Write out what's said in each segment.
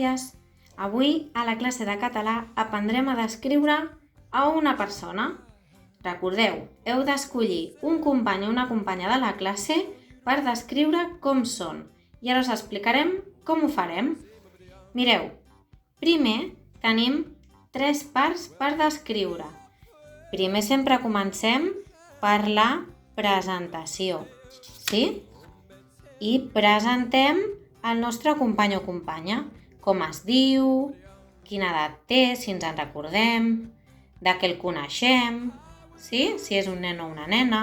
dies. Avui, a la classe de català, aprendrem a descriure a una persona. Recordeu, heu d'escollir un company o una companya de la classe per descriure com són. I ara us explicarem com ho farem. Mireu, primer tenim 3 parts per descriure. Primer sempre comencem per la presentació, sí? I presentem el nostre company o companya, com es diu, quina edat té, si ens en recordem, de què el coneixem, sí? Si és un nen o una nena.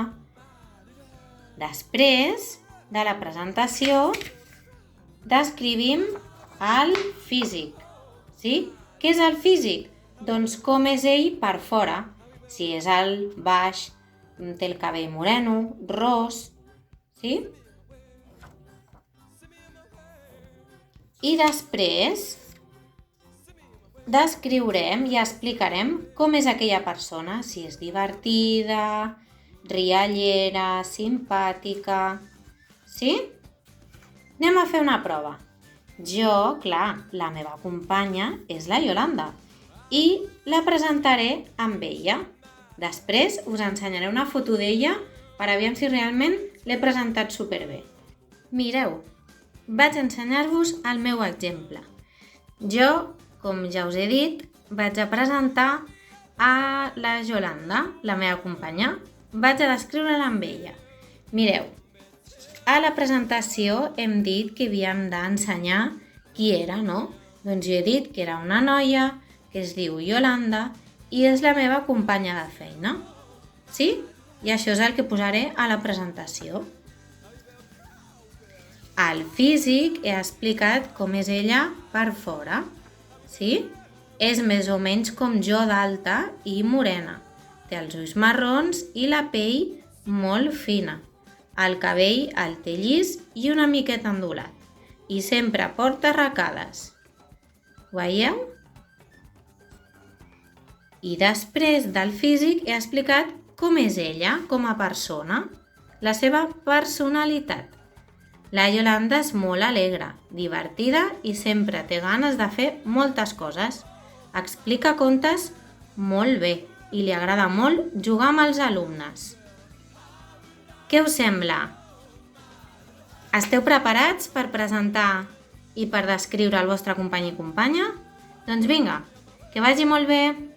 Després de la presentació, descrivim el físic, sí? Què és el físic? Doncs com és ell per fora, si és alt, baix, té el cabell moreno, ros, sí? I després descriurem i explicarem com és aquella persona, si és divertida, riallera, simpàtica, sí? Anem a fer una prova. Jo, clar, la meva companya és la Yolanda i la presentaré amb ella. Després us ensenyaré una foto d'ella per aviam si realment l'he presentat superbé. Mireu, vaig ensenyar-vos el meu exemple. Jo, com ja us he dit, vaig a presentar a la Yolanda, la meva companya. Vaig a descriure-la amb ella. Mireu, a la presentació hem dit que havíem d'ensenyar qui era, no? Doncs jo he dit que era una noia, que es diu Yolanda i és la meva companya de feina. Sí? I això és el que posaré a la presentació. Al físic he explicat com és ella per fora, sí? És més o menys com jo d'alta i morena. Té els ulls marrons i la pell molt fina. El cabell el té llis i una miqueta ondulat. I sempre porta arracades. Ho veieu? I després del físic he explicat com és ella com a persona, la seva personalitat. La Yolanda és molt alegre, divertida i sempre té ganes de fer moltes coses. Explica contes molt bé i li agrada molt jugar amb els alumnes. Què us sembla? Esteu preparats per presentar i per descriure el vostre company i companya? Doncs vinga, que vagi molt bé!